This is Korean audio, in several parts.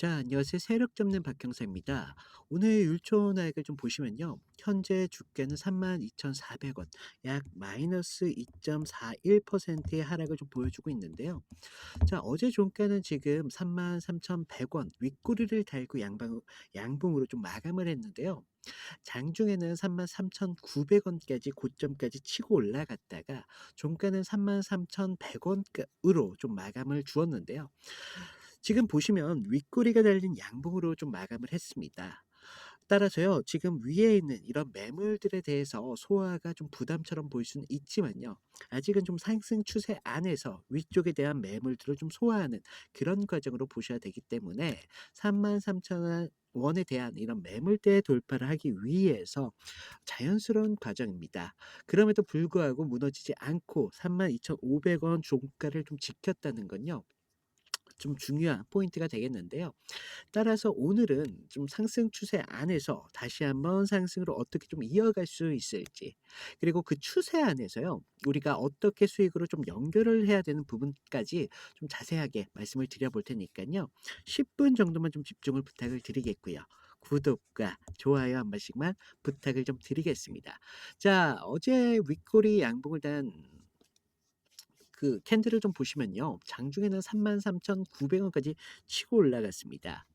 자, 안녕하세요. 세력 잡는 박형사입니다. 오늘 율촌하액을 좀 보시면요. 현재 주가는 32,400원, 약 마이너스 2.41%의 하락을 좀 보여주고 있는데요. 자, 어제 종가는 지금 33,100원 윗꼬리를 달고 양봉으로 좀 마감을 했는데요. 장중에는 33,900원까지 고점까지 치고 올라갔다가 종가는 33,100원으로 좀 마감을 주었는데요. 지금 보시면 윗꼬리가 달린 양봉으로 좀 마감을 했습니다. 따라서요, 지금 위에 있는 이런 매물들에 대해서 소화가 좀 부담처럼 보일 수는 있지만요. 아직은 좀 상승 추세 안에서 위쪽에 대한 매물들을 좀 소화하는 그런 과정으로 보셔야 되기 때문에 33,000원 원에 대한 이런 매물대 돌파를 하기 위해서 자연스러운 과정입니다. 그럼에도 불구하고 무너지지 않고 32,500원 종가를 좀 지켰다는 건요. 좀 중요한 포인트가 되겠는데요. 따라서 오늘은 좀 상승 추세 안에서 다시 한번 상승으로 어떻게 좀 이어갈 수 있을지, 그리고 그 추세 안에서요, 우리가 어떻게 수익으로 좀 연결을 해야 되는 부분까지 좀 자세하게 말씀을 드려볼 테니까요. 10분 정도만 좀 집중을 부탁을 드리겠고요. 구독과 좋아요 한 번씩만 부탁을 좀 드리겠습니다. 자, 어제 윗꼬리 양봉을 단 그 캔들을 좀 보시면요. 장중에는 33,900원까지 치고 올라갔습니다.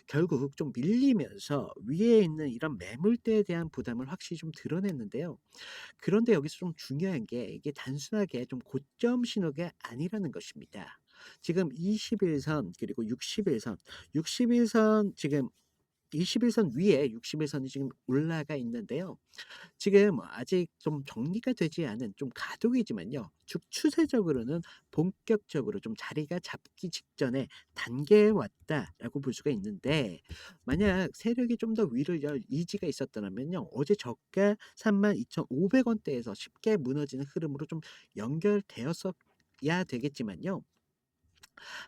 결국 좀 밀리면서 위에 있는 이런 매물대에 대한 부담을 확실히 좀 드러냈는데요. 그런데 여기서 좀 중요한 게 이게 단순하게 좀 고점 신호가 아니라는 것입니다. 지금 21선 그리고 61선, 61선 지금 21선 위에 61선이 지금 올라가 있는데요. 지금 아직 좀 정리가 되지 않은 좀 가독이지만요. 즉 추세적으로는 본격적으로 좀 자리가 잡기 직전에 단계에 왔다라고 볼 수가 있는데, 만약 세력이 좀 더 위를 열 의지가 있었더라면요. 어제 저가 32,500원대에서 쉽게 무너지는 흐름으로 좀 연결되었어야 되겠지만요.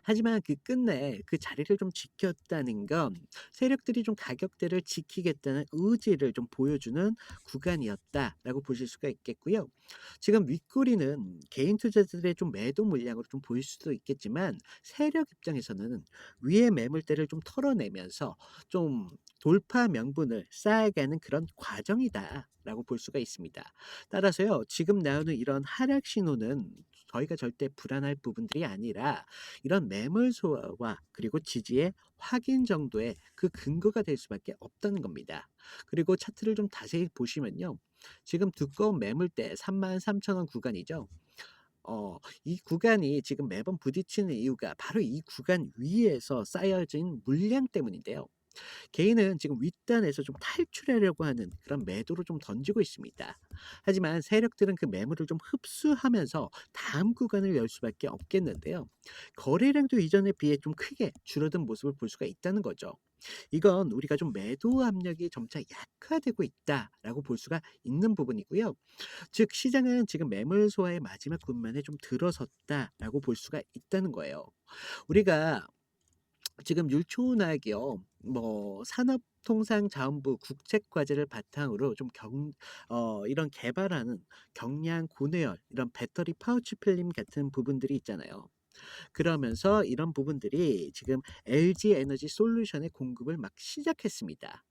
하지만 그 끝내 그 자리를 좀 지켰다는 건 세력들이 좀 가격대를 지키겠다는 의지를 좀 보여주는 구간이었다라고 보실 수가 있겠고요. 지금 윗꼬리는 개인 투자자들의 좀 매도 물량으로 좀 보일 수도 있겠지만, 세력 입장에서는 위의 매물대를 좀 털어내면서 좀 돌파 명분을 쌓아가는 그런 과정이다라고 볼 수가 있습니다. 따라서요, 지금 나오는 이런 하락 신호는 저희가 절대 불안할 부분들이 아니라 이런 매물 소화와 그리고 지지의 확인 정도의 그 근거가 될 수밖에 없다는 겁니다. 그리고 차트를 좀 자세히 보시면요. 지금 두꺼운 매물대 33,000원 구간이죠. 이 구간이 지금 매번 부딪히는 이유가 바로 이 구간 위에서 쌓여진 물량 때문인데요. 개인은 지금 윗단에서 좀 탈출하려고 하는 그런 매도를 좀 던지고 있습니다. 하지만 세력들은 그 매물을 좀 흡수하면서 다음 구간을 열 수밖에 없겠는데요. 거래량도 이전에 비해 좀 크게 줄어든 모습을 볼 수가 있다는 거죠. 이건 우리가 좀 매도 압력이 점차 약화되고 있다라고 볼 수가 있는 부분이고요. 즉 시장은 지금 매물 소화의 마지막 군만에 좀 들어섰다라고 볼 수가 있다는 거예요. 우리가 지금 율초은학이요. 산업통상자원부 국책 과제를 바탕으로 좀 이런 개발하는 경량 고내열 이런 배터리 파우치 필름 같은 부분들이 있잖아요. 그러면서 이런 부분들이 지금 LG 에너지 솔루션의 공급을 막 시작했습니다.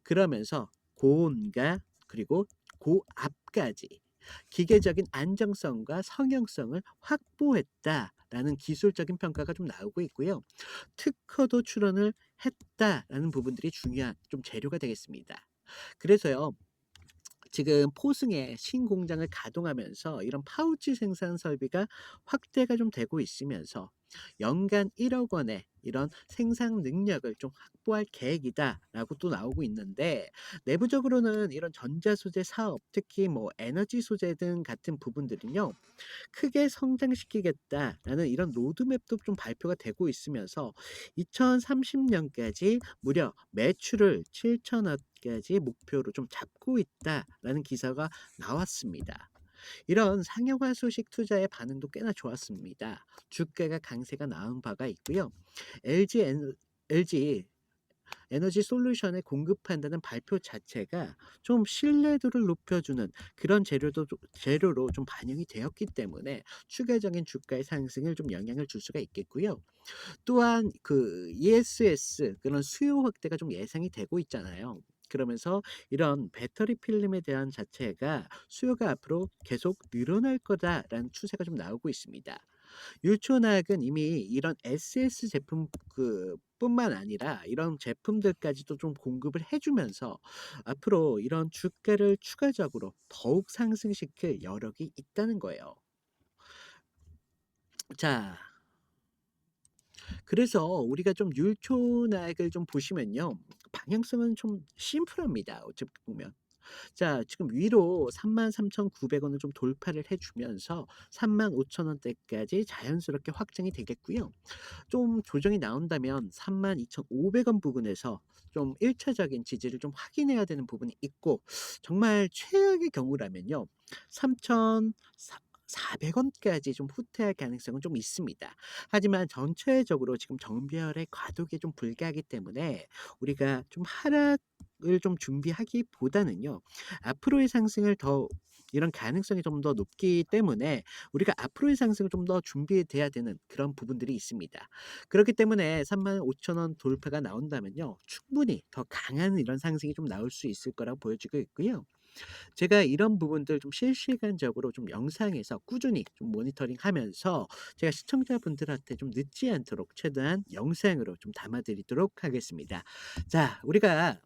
그러면서 고온과 그리고 고압까지 기계적인 안정성과 성형성을 확보했다라는 기술적인 평가가 좀 나오고 있고요. 특허도 출원을 했다라는 부분들이 중요한 좀 재료가 되겠습니다. 그래서요. 지금 포승에 신공장을 가동하면서 이런 파우치 생산 설비가 확대가 좀 되고 있으면서 연간 1억 원의 이런 생산 능력을 좀 확보할 계획이다라고 또 나오고 있는데, 내부적으로는 이런 전자소재 사업, 특히 에너지 소재 등 같은 부분들은요. 크게 성장시키겠다라는 이런 로드맵도 좀 발표가 되고 있으면서 2030년까지 무려 매출을 7천억까지 목표로 좀 잡고 있다라는 기사가 나왔습니다. 이런 상용화 소식 투자의 반응도 꽤나 좋았습니다. 주가가 강세가 나온 바가 있고요. LG 에너지 솔루션을 공급한다는 발표 자체가 좀 신뢰도를 높여주는 그런 재료로 좀 반영이 되었기 때문에 추가적인 주가의 상승을 좀 영향을 줄 수가 있겠고요. 또한 그 ESS 그런 수요 확대가 좀 예상이 되고 있잖아요. 그러면서 이런 배터리 필름에 대한 자체가 수요가 앞으로 계속 늘어날 거다라는 추세가 좀 나오고 있습니다. 율촌학은 이미 이런 SS 제품 뿐만 아니라 이런 제품들까지도 좀 공급을 해 주면서 앞으로 이런 주가를 추가적으로 더욱 상승시킬 여력이 있다는 거예요. 자, 그래서 우리가 좀 율촌학을 좀 보시면요. 방향성은 좀 심플합니다, 어찌 보면. 자, 지금 위로 33,900 원을 좀 돌파를 해 주면서 35,000 원대까지 자연스럽게 확장이 되겠고요. 좀 조정이 나온다면 32,500원 부근에서 좀 1 차적인 지지를 좀 확인해야 되는 부분이 있고, 정말 최악의 경우라면요. 3,400 원까지 좀 후퇴할 가능성은 좀 있습니다. 하지만 전체적으로 지금 정배열의 과도기에 좀 불과하기 때문에 우리가 좀 하락을 좀 준비하기보다는요. 앞으로의 상승을 더 이런 가능성이 좀 더 높기 때문에 우리가 앞으로의 상승을 좀 더 준비돼야 되는 그런 부분들이 있습니다. 그렇기 때문에 35,000원 돌파가 나온다면요. 충분히 더 강한 이런 상승이 좀 나올 수 있을 거라고 보여지고 있고요. 제가 이런 부분들 좀 실시간적으로 좀 영상에서 꾸준히 좀 모니터링하면서 제가 시청자분들한테 좀 늦지 않도록 최대한 영상으로 좀 담아 드리도록 하겠습니다. 자, 우리가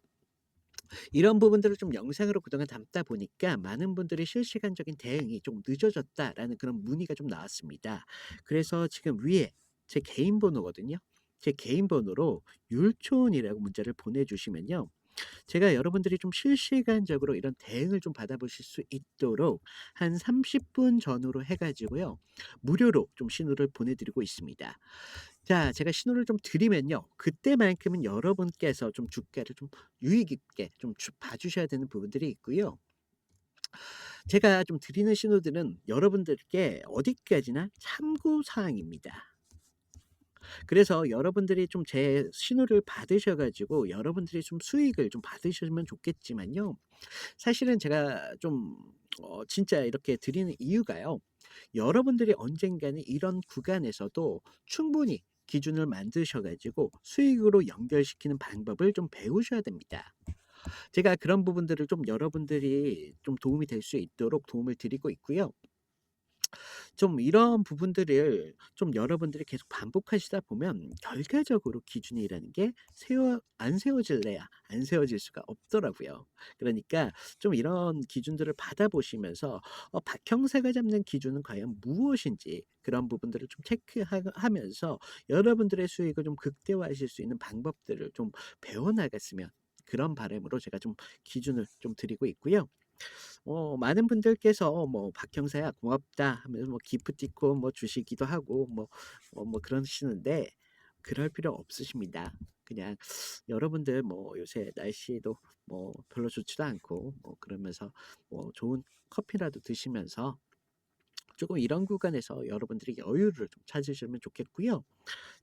이런 부분들을 좀 영상으로 그동안 담다 보니까 많은 분들이 "실시간적인 대응이 좀 늦어졌다."라는 그런 문의가 좀 나왔습니다. 그래서 지금 위에 제 개인 번호거든요. 제 개인 번호로 율촌이라고 문자를 보내주시면요. 제가 여러분들이 좀 실시간적으로 이런 대응을 좀 받아보실 수 있도록 한 30분 전후로 해 가지고요. 무료로 좀 신호를 보내드리고 있습니다. 자, 제가 신호를 좀 드리면요. 그때만큼은 여러분께서 좀 주가를 좀 유의 깊게 좀 봐 주셔야 되는 부분들이 있고요. 제가 좀 드리는 신호들은 여러분들께 어디까지나 참고 사항입니다. 그래서 여러분들이 좀 제 신호를 받으셔 가지고 여러분들이 좀 수익을 좀 받으시면 좋겠지만요. 사실은 제가 좀 진짜 이렇게 드리는 이유가요. 여러분들이 언젠가는 이런 구간에서도 충분히 기준을 만드셔 가지고 수익으로 연결시키는 방법을 좀 배우셔야 됩니다. 제가 그런 부분들을 좀 여러분들이 좀 도움이 될 수 있도록 도움을 드리고 있고요. 좀 이런 부분들을 좀 여러분들이 계속 반복하시다 보면 결과적으로 기준이라는 게 세워 안 세워질래야 안 세워질 수가 없더라고요. 그러니까 좀 이런 기준들을 받아보시면서 박 형사가 잡는 기준은 과연 무엇인지 그런 부분들을 좀 하면서 여러분들의 수익을 좀 극대화하실 수 있는 방법들을 좀 배워 나갔으면, 그런 바람으로 제가 좀 기준을 좀 드리고 있고요. 많은 분들께서 뭐 "박 형사야 고맙다." 하면서 뭐 기프티콘 뭐 주시기도 하고 뭐 그러시는데 그럴 필요 없으십니다. 그냥 여러분들 뭐 요새 날씨도 뭐 별로 좋지도 않고 뭐 그러면서 뭐 좋은 커피라도 드시면서 조금 이런 구간에서 여러분들이 여유를 좀 찾으시면 좋겠고요.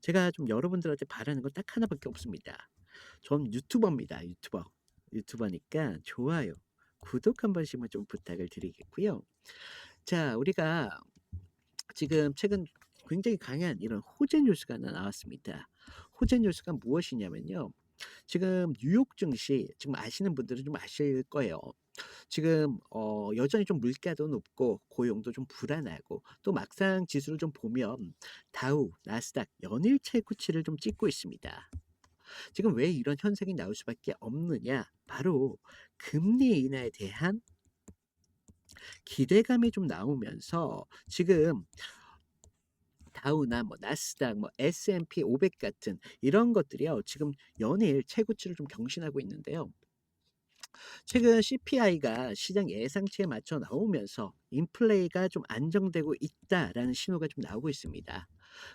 제가 좀 여러분들한테 바라는 건 딱 하나밖에 없습니다. 전 유튜버입니다, 유튜버. 유튜버니까 좋아요, 구독 한 번씩만 좀 부탁을 드리겠고요. 자, 우리가 지금 최근 굉장히 강한 이런 호재 뉴스가 하나 나왔습니다. 호재 뉴스가 무엇이냐면요. 지금 뉴욕 증시 지금 아시는 분들은 좀 아실 거예요. 지금 여전히 좀 물가도 높고 고용도 좀 불안하고 또 막상 지수를 좀 보면 다우, 나스닥 연일 최고치를 좀 찍고 있습니다. 지금 왜 이런 현상이 나올 수밖에 없느냐? 바로 금리 인하에 대한 기대감이 좀 나오면서 지금 다우나 뭐 나스닥 뭐 S&P 500 같은 이런 것들이요. 지금 연일 최고치를 좀 경신하고 있는데요. 최근 CPI가 시장 예상치에 맞춰 나오면서 인플레이가 좀 안정되고 있다라는 신호가 좀 나오고 있습니다.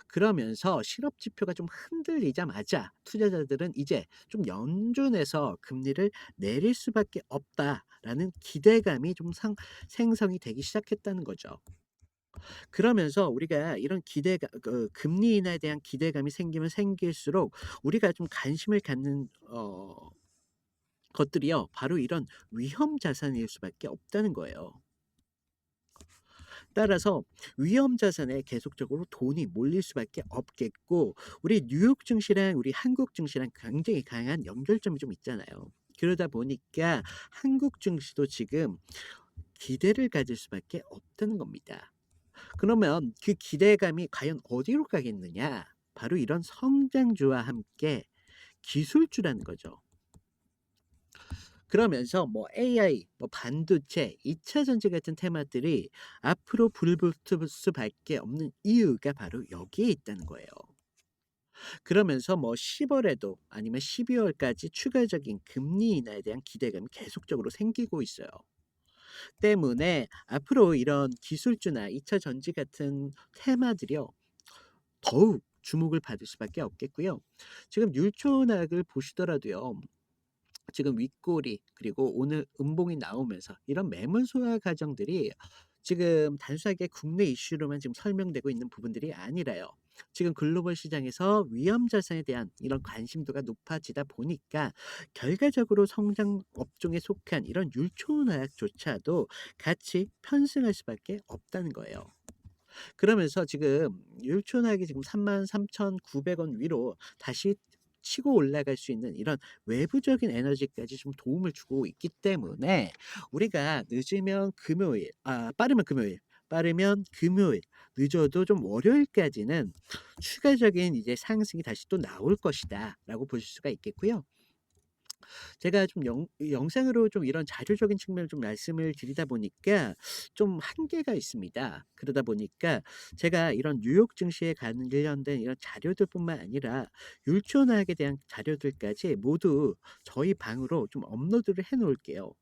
그러면서 실업 지표가 좀 흔들리자마자 투자자들은 이제 좀 연준에서 금리를 내릴 수밖에 없다라는 기대감이 좀 생성이 되기 시작했다는 거죠. 그러면서 우리가 이런 기대가 금리 인하에 대한 기대감이 생기면 생길수록 우리가 좀 관심을 갖는 것들이요. 바로 이런 위험 자산일 수밖에 없다는 거예요. 따라서 위험 자산에 계속적으로 돈이 몰릴 수밖에 없겠고 우리 뉴욕 증시랑 우리 한국 증시랑 굉장히 강한 연결점이 좀 있잖아요. 그러다 보니까 한국 증시도 지금 기대를 가질 수밖에 없다는 겁니다. 그러면 그 기대감이 과연 어디로 가겠느냐? 바로 이런 성장주와 함께 기술주라는 거죠. 그러면서 뭐 AI, 뭐 반도체, 2차 전지 같은 테마들이 앞으로 불붙을 수밖에 없는 이유가 바로 여기에 있다는 거예요. 그러면서 뭐 10 월에도 아니면 12 월까지 추가적인 금리 인하에 대한 기대감이 계속적으로 생기고 있어요. 때문에 앞으로 이런 기술주나 2차 전지 같은 테마들이요. 더욱 주목을 받을 수밖에 없겠고요. 지금 율촌학을 보시더라도요. 지금 윗꼬리 그리고 오늘 음봉이 나오면서 이런 매물 소화 과정들이 지금 단순하게 국내 이슈로만 지금 설명되고 있는 부분들이 아니라요. 지금 글로벌 시장에서 위험 자산에 대한 이런 관심도가 높아지다 보니까 결과적으로 성장 업종에 속한 이런 율촌화약조차도 같이 편승할 수밖에 없다는 거예요. 그러면서 지금 율촌하게 지금 33,900원 위로 다시 치고 올라갈 수 있는 이런 외부적인 에너지까지 좀 도움을 주고 있기 때문에 우리가 늦으면 금요일, 빠르면 금요일, 빠르면 금요일, 늦어도 좀 월요일까지는 추가적인 이제 상승이 다시 또 나올 것이다라고 보실 수가 있겠고요. 제가 좀 영상으로 좀 이런 자료적인 측면을 좀 말씀을 드리다 보니까 좀 한계가 있습니다. 그러다 보니까 제가 이런 뉴욕 증시에 관련된 이런 자료들뿐만 아니라 율촌학에 대한 자료들까지 모두 저희 방으로 좀 업로드를 해 놓을게요.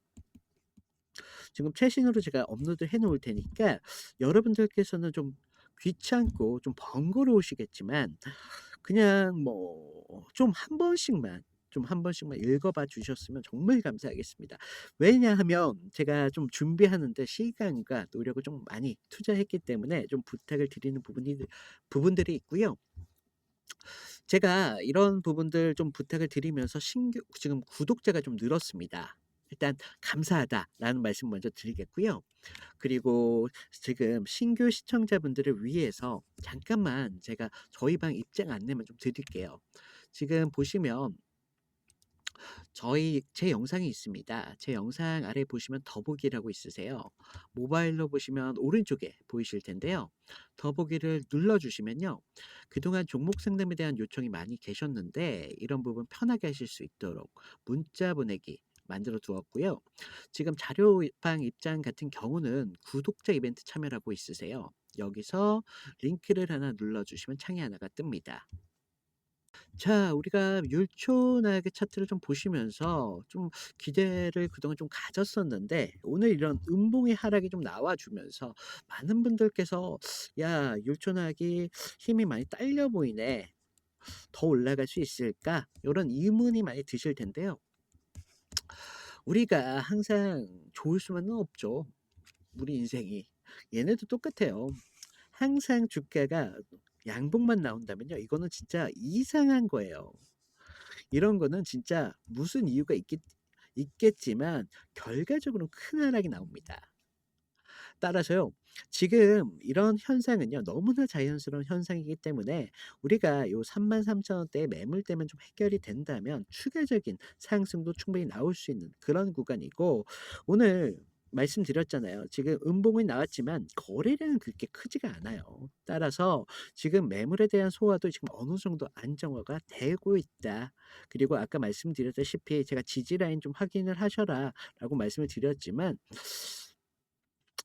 지금 최신으로 제가 업로드 해 놓을 테니까 여러분들께서는 좀 귀찮고 좀 번거로우시겠지만 그냥 뭐 좀 한 번씩만 읽어 봐 주셨으면 정말 감사하겠습니다. 왜냐하면 제가 좀 준비하는 데 시간과 노력을 좀 많이 투자했기 때문에 좀 부탁을 드리는 부분들이 있고요. 제가 이런 부분들 좀 부탁을 드리면서 신규 지금 구독자가 좀 늘었습니다. 일단 "감사하다."라는 말씀 먼저 드리겠고요. 그리고 지금 신규 시청자분들을 위해서 잠깐만 제가 저희 방 입장 안내만 좀 드릴게요. 지금 보시면 제 영상이 있습니다. 제 영상 아래 보시면 더보기라고 있으세요. 모바일로 보시면 오른쪽에 보이실 텐데요. 더보기를 눌러주시면요. 그동안 종목 상담에 대한 요청이 많이 계셨는데 이런 부분 편하게 하실 수 있도록 문자 보내기 만들어 두었고요. 지금 자료방 입장 같은 경우는 구독자 이벤트 참여라고 있으세요. 여기서 링크를 하나 눌러주시면 창이 하나가 뜹니다. 자, 우리가 율촌하게 차트를 좀 보시면서 좀 기대를 그동안 좀 가졌었는데 오늘 이런 음봉의 하락이 좀 나와 주면서 많은 분들께서 "야, 율촌하기 힘이 많이 딸려 보이네. 더 올라갈 수 있을까?" 이런 의문이 많이 드실 텐데요. 우리가 항상 좋을 수만은 없죠, 우리 인생이. 얘네도 똑같아요. 항상 주가가 양봉만 나온다면요. 이거는 진짜 이상한 거예요. 이런 거는 진짜 무슨 이유가 있겠지만 결과적으로는 큰 하락이 나옵니다. 따라서요. 지금 이런 현상은요. 너무나 자연스러운 현상이기 때문에 우리가 요 33,000 원대의 매물대만 좀 해결이 된다면 추가적인 상승도 충분히 나올 수 있는 그런 구간이고 오늘 말씀드렸잖아요. 지금 음봉이 나왔지만 거래량은 그렇게 크지가 않아요. 따라서 지금 매물에 대한 소화도 지금 어느 정도 안정화가 되고 있다. 그리고 아까 말씀드렸다시피 제가 "지지 라인 좀 확인을 하셔라."라고 말씀을 드렸지만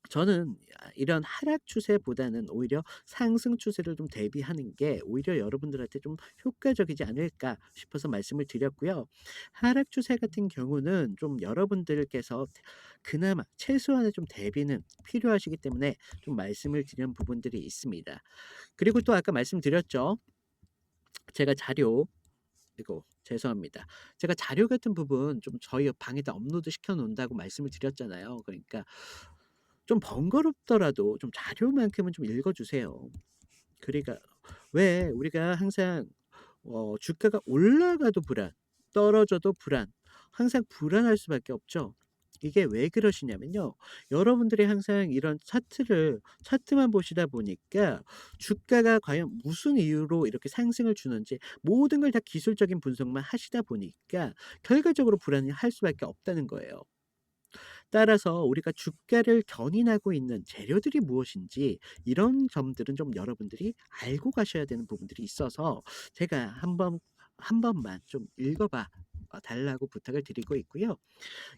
저는 이런 하락 추세보다는 오히려 상승 추세를 좀 대비하는 게 오히려 여러분들한테 좀 효과적이지 않을까 싶어서 말씀을 드렸고요. 하락 추세 같은 경우는 좀 여러분들께서 그나마 최소한의 좀 대비는 필요하시기 때문에 좀 말씀을 드린 부분들이 있습니다. 그리고 또 아까 말씀드렸죠. 제가 자료 이거 죄송합니다. 제가 자료 같은 부분 좀 저희 방에다 업로드 시켜 놓는다고 말씀을 드렸잖아요. 그러니까 좀 번거롭더라도 좀 자료만큼은 좀 읽어 주세요. 그러니까 왜 우리가 항상 주가가 올라가도 불안, 떨어져도 불안, 항상 불안할 수밖에 없죠. 이게 왜 그러시냐면요. 여러분들이 항상 이런 차트만 보시다 보니까 주가가 과연 무슨 이유로 이렇게 상승을 주는지 모든 걸 다 기술적인 분석만 하시다 보니까 결과적으로 불안을 할 수밖에 없다는 거예요. 따라서 우리가 주가를 견인하고 있는 재료들이 무엇인지 이런 점들은 좀 여러분들이 알고 가셔야 되는 부분들이 있어서 제가 한 번만 좀 읽어 봐 달라고 부탁을 드리고 있고요.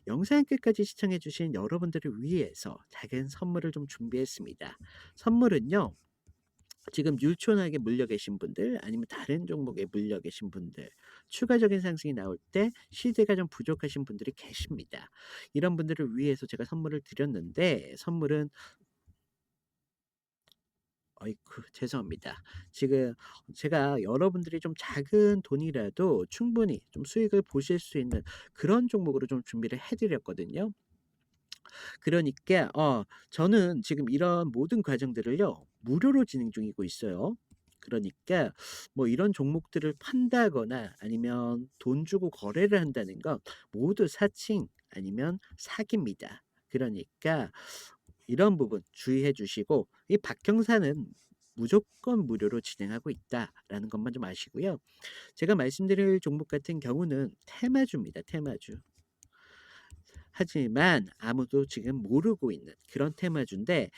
영상 끝까지 시청해 주신 여러분들을 위해서 작은 선물을 좀 준비했습니다. 선물은요. 지금 유초나게 물려 계신 분들 아니면 다른 종목에 물려 계신 분들 추가적인 상승이 나올 때 시세가 좀 부족하신 분들이 계십니다. 이런 분들을 위해서 제가 선물을 드렸는데 선물은 어이쿠 죄송합니다. 지금 제가 여러분들이 좀 작은 돈이라도 충분히 좀 수익을 보실 수 있는 그런 종목으로 좀 준비를 해 드렸거든요. 그러니까 저는 지금 이런 모든 과정들을요 무료로 진행 중이고 있어요. 그러니까 뭐 이런 종목들을 판다거나 아니면 돈 주고 거래를 한다는 건 모두 사칭 아니면 사기입니다. 그러니까 이런 부분 주의해 주시고 이 박형사는 무조건 무료로 진행하고 있다라는 것만 좀 아시고요. 제가 말씀드릴 종목 같은 경우는 테마주입니다. 테마주. 하지만 아무도 지금 모르고 있는 그런 테마주인데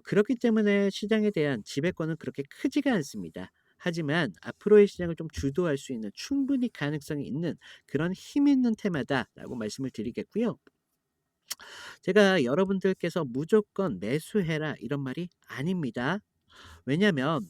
그렇기 때문에 시장에 대한 지배권은 그렇게 크지가 않습니다. 하지만 앞으로의 시장을 좀 주도할 수 있는 충분히 가능성이 있는 그런 힘 있는 테마다라고 말씀을 드리겠고요. 제가 여러분들께서 무조건 매수해라 이런 말이 아닙니다. 왜냐면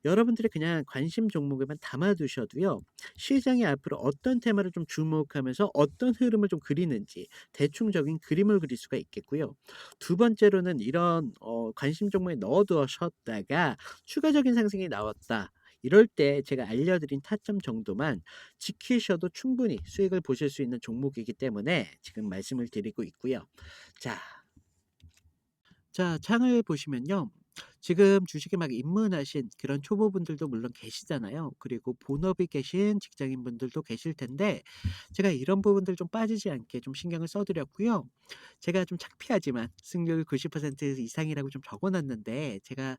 여러분들이 그냥 관심 종목에만 담아 두셔도요. 시장이 앞으로 어떤 테마를 좀 주목하면서 어떤 흐름을 좀 그리는지 대충적인 그림을 그릴 수가 있겠고요. 두 번째로는 이런 관심 종목에 넣어 두셨다가 추가적인 상승이 나왔다. 이럴 때 제가 알려드린 타점 정도만 지키셔도 충분히 수익을 보실 수 있는 종목이기 때문에 지금 말씀을 드리고 있고요. 자, 창을 보시면요. 지금 주식에 막 입문하신 그런 초보분들도 물론 계시잖아요. 그리고 본업이 계신 직장인분들도 계실 텐데 제가 이런 부분들 좀 빠지지 않게 좀 신경을 써 드렸고요. 제가 좀 창피하지만 승률 90% 이상이라고 좀 적어 놨는데 제가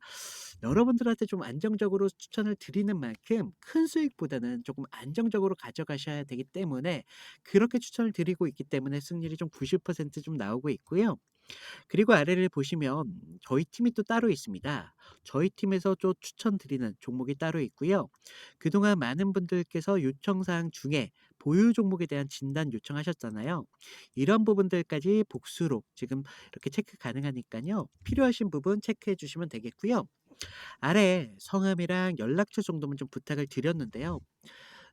여러분들한테 좀 안정적으로 추천을 드리는 만큼 큰 수익보다는 조금 안정적으로 가져가셔야 되기 때문에 그렇게 추천을 드리고 있기 때문에 승률이 좀 90%좀 나오고 있고요. 그리고 아래를 보시면 저희 팀이 또 따로 있습니다. 저희 팀에서 또 추천드리는 종목이 따로 있고요. 그동안 많은 분들께서 요청사항 중에 보유 종목에 대한 진단 요청하셨잖아요. 이런 부분들까지 복수로 지금 이렇게 체크 가능하니까요. 필요하신 부분 체크해 주시면 되겠고요. 아래 성함이랑 연락처 정도만 좀 부탁을 드렸는데요.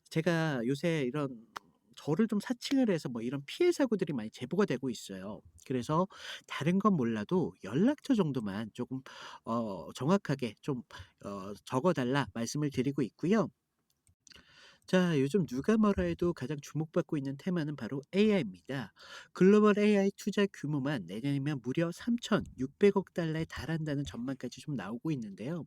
제가 요새 이런 저를 좀 사칭을 해서 뭐 이런 피해 사고들이 많이 제보가 되고 있어요. 그래서 다른 건 몰라도 연락처 정도만 조금 정확하게 좀 적어 달라 말씀을 드리고 있고요. 자, 요즘 누가 뭐라 해도 가장 주목받고 있는 테마는 바로 AI입니다. 글로벌 AI 투자 규모만 내년이면 무려 3,600억 달러에 달한다는 전망까지 좀 나오고 있는데요.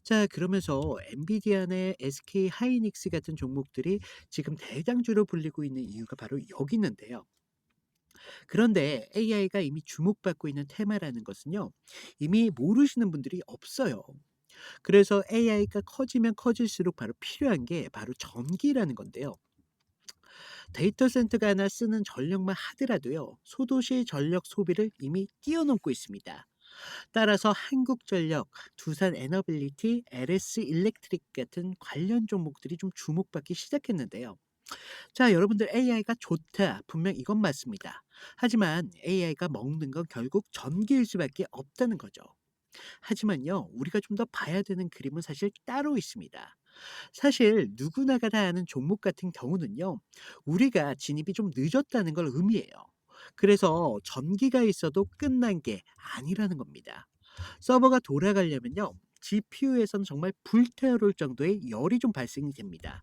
자, 그러면서 엔비디아나 SK 하이닉스 같은 종목들이 지금 대장주로 불리고 있는 이유가 바로 여기 있는데요. 그런데 AI가 이미 주목받고 있는 테마라는 것은요. 이미 모르시는 분들이 없어요. 그래서 AI가 커지면 커질수록 바로 필요한 게 바로 전기라는 건데요. 데이터 센터가 하나 쓰는 전력만 하더라도요. 소도시 전력 소비를 이미 뛰어넘고 있습니다. 따라서 한국전력, 두산에너빌리티, LS 일렉트릭 같은 관련 종목들이 좀 주목받기 시작했는데요. 자, 여러분들 AI가 좋다. 분명 이건 맞습니다. 하지만 AI가 먹는 건 결국 전기일 수밖에 없다는 거죠. 하지만요, 우리가 좀 더 봐야 되는 그림은 사실 따로 있습니다. 사실 누구나가 다 아는 종목 같은 경우는요. 우리가 진입이 좀 늦었다는 걸 의미해요. 그래서 전기가 있어도 끝난 게 아니라는 겁니다. 서버가 돌아가려면요. GPU에서는 정말 불태워올 정도의 열이 좀 발생이 됩니다.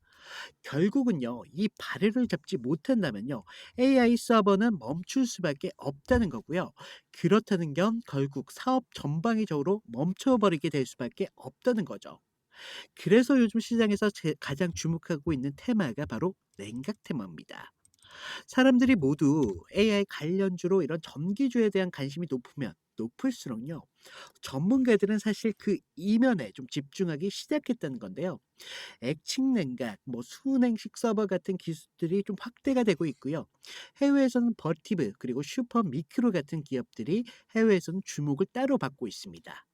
결국은요, 이 발열을 잡지 못한다면요, AI 서버는 멈출 수밖에 없다는 거고요. 그렇다는 건 결국 사업 전방위적으로 멈춰버리게 될 수밖에 없다는 거죠. 그래서 요즘 시장에서 가장 주목하고 있는 테마가 바로 냉각 테마입니다. 사람들이 모두 AI 관련주로 이런 전기주에 대한 관심이 높으면 높을수록요, 전문가들은 사실 그 이면에 좀 집중하기 시작했다는 건데요. 액침 냉각, 수냉식 서버 같은 기술들이 좀 확대가 되고 있고요. 해외에서는 버티브 그리고 슈퍼 미크로 같은 기업들이 해외에서는 주목을 따로 받고 있습니다.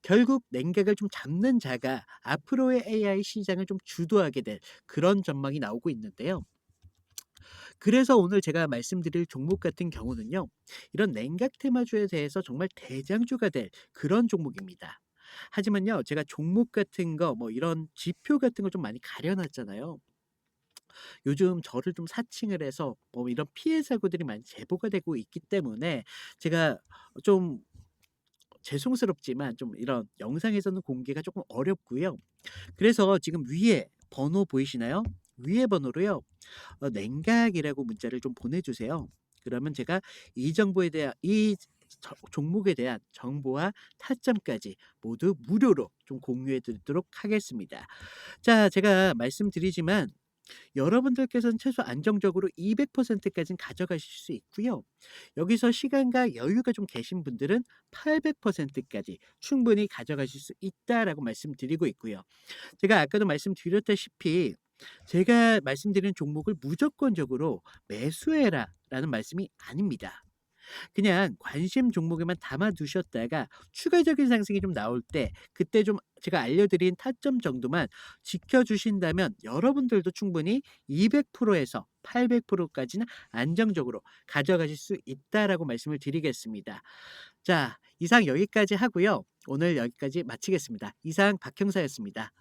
결국 냉각을 좀 잡는 자가 앞으로의 AI 시장을 좀 주도하게 될 그런 전망이 나오고 있는데요. 그래서 오늘 제가 말씀드릴 종목 같은 경우는요, 이런 냉각 테마주에 대해서 정말 대장주가 될 그런 종목입니다. 하지만요, 제가 종목 같은 거, 이런 지표 같은 거 좀 많이 가려놨잖아요. 요즘 저를 좀 사칭을 해서 이런 피해 사고들이 많이 제보가 되고 있기 때문에 제가 좀 죄송스럽지만 좀 이런 영상에서는 공개가 조금 어렵고요. 그래서 지금 위에 번호 보이시나요? 위에 번호로요. 냉각이라고 문자를 좀 보내주세요. 그러면 제가 이 정보에 대한 종목에 대한 정보와 타점까지 모두 무료로 좀 공유해 드리도록 하겠습니다. 자, 제가 말씀드리지만 여러분들께서는 최소 안정적으로 200%까지는 가져가실 수 있고요. 여기서 시간과 여유가 좀 계신 분들은 800%까지 충분히 가져가실 수 있다라고 말씀드리고 있고요. 제가 아까도 말씀드렸다시피 제가 말씀드리는 종목을 무조건적으로 매수해라라는 말씀이 아닙니다. 그냥 관심 종목에만 담아 두셨다가 추가적인 상승이 좀 나올 때 그때 좀 제가 알려드린 타점 정도만 지켜주신다면 여러분들도 충분히 200%에서 800%까지는 안정적으로 가져가실 수 있다라고 말씀을 드리겠습니다. 자, 이상 여기까지 하고요. 오늘 여기까지 마치겠습니다. 이상 박형사였습니다.